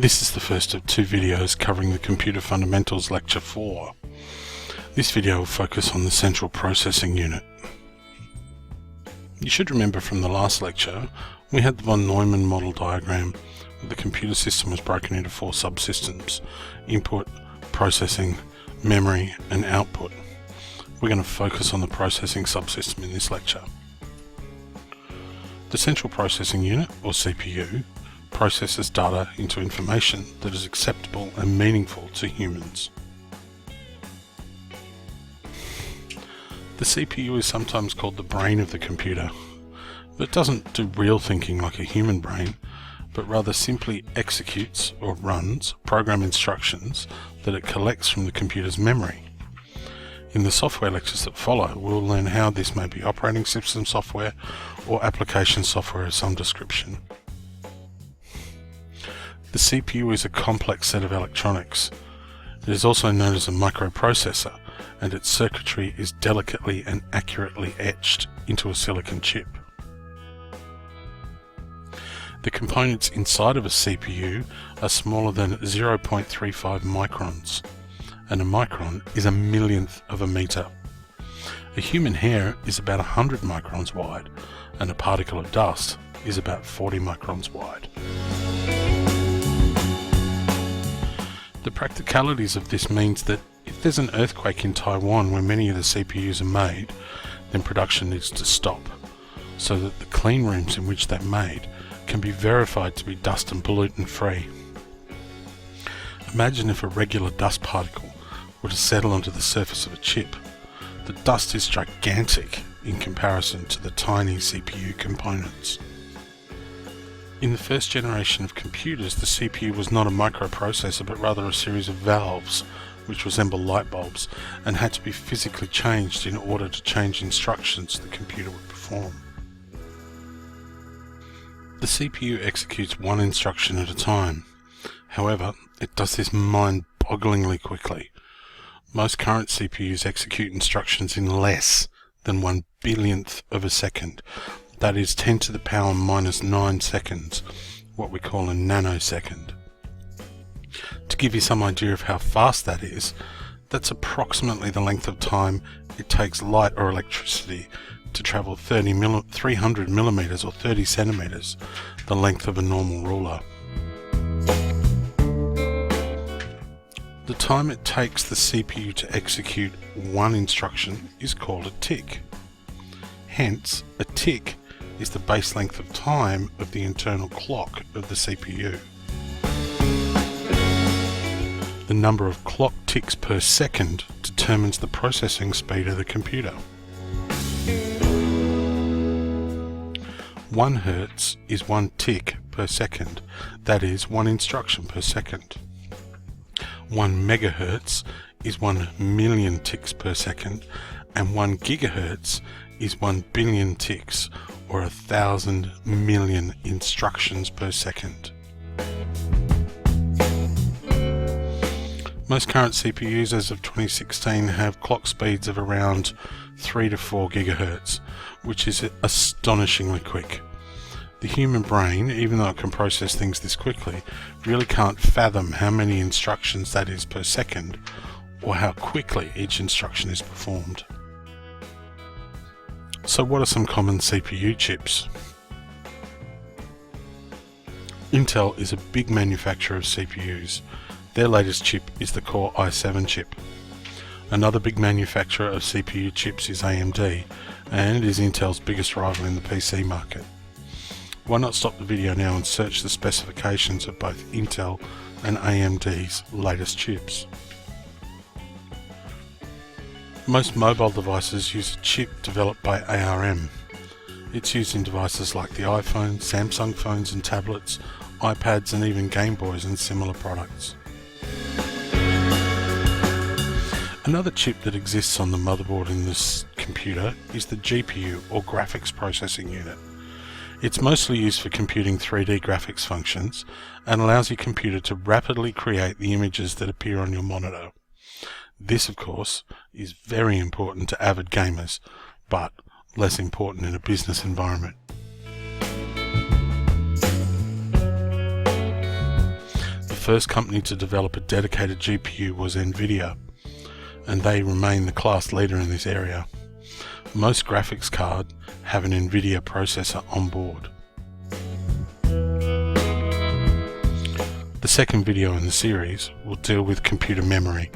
This is the first of two videos covering the Computer Fundamentals Lecture 4. This video will focus on the central processing unit. You should remember from the last lecture, we had the von Neumann model diagram where the computer system was broken into four subsystems: input, processing, memory, and output. We're going to focus on the processing subsystem in this lecture. The central processing unit, or CPU, processes data into information that is acceptable and meaningful to humans. The CPU is sometimes called the brain of the computer, but it doesn't do real thinking like a human brain, but rather simply executes or runs program instructions that it collects from the computer's memory. In the software lectures that follow, we'll learn how this may be operating system software or application software of some description. The CPU is a complex set of electronics. It is also known as a microprocessor, and its circuitry is delicately and accurately etched into a silicon chip. The components inside of a CPU are smaller than 0.35 microns, and a micron is a millionth of a meter. A human hair is about 100 microns wide, and a particle of dust is about 40 microns wide. The practicalities of this means that if there's an earthquake in Taiwan where many of the CPUs are made, then production needs to stop, so that the clean rooms in which they're made can be verified to be dust and pollutant free. Imagine if a regular dust particle were to settle onto the surface of a chip. The dust is gigantic in comparison to the tiny CPU components. In the first generation of computers, the CPU was not a microprocessor but rather a series of valves which resemble light bulbs and had to be physically changed in order to change instructions the computer would perform. The CPU executes one instruction at a time. However, it does this mind-bogglingly quickly. Most current CPUs execute instructions in less than 1/billionth of a second. That is 10 to the power minus 9 seconds, what we call a nanosecond. To give you some idea of how fast that is, that's approximately the length of time it takes light or electricity to travel 300 millimeters or 30 centimeters, the length of a normal ruler. The time it takes the CPU to execute one instruction is called a tick. Hence, a tick is the base length of time of the internal clock of the CPU. The number of clock ticks per second determines the processing speed of the computer. 1 Hertz is 1 tick per second, that is 1 instruction per second. 1 megahertz is 1 million ticks per second, and 1 gigahertz is 1 billion ticks, or 1,000 million instructions per second. Most current CPUs as of 2016 have clock speeds of around 3 to 4 gigahertz, which is astonishingly quick. The human brain, even though it can process things this quickly, really can't fathom how many instructions that is per second, or how quickly each instruction is performed. So what are some common CPU chips? Intel is a big manufacturer of CPUs. Their latest chip is the Core i7 chip. Another big manufacturer of CPU chips is AMD, and it is Intel's biggest rival in the PC market. Why not stop the video now and search the specifications of both Intel and AMD's latest chips. Most mobile devices use a chip developed by ARM. It's used in devices like the iPhone, Samsung phones and tablets, iPads and even Game Boys and similar products. Another chip that exists on the motherboard in this computer is the GPU, or graphics processing unit. It's mostly used for computing 3D graphics functions and allows your computer to rapidly create the images that appear on your monitor. This, of course, is very important to avid gamers, but less important in a business environment. first company to develop a dedicated GPU was NVIDIA, and they remain the class leader in this area. Most graphics cards have an NVIDIA processor on board. The second video in the series will deal with computer memory.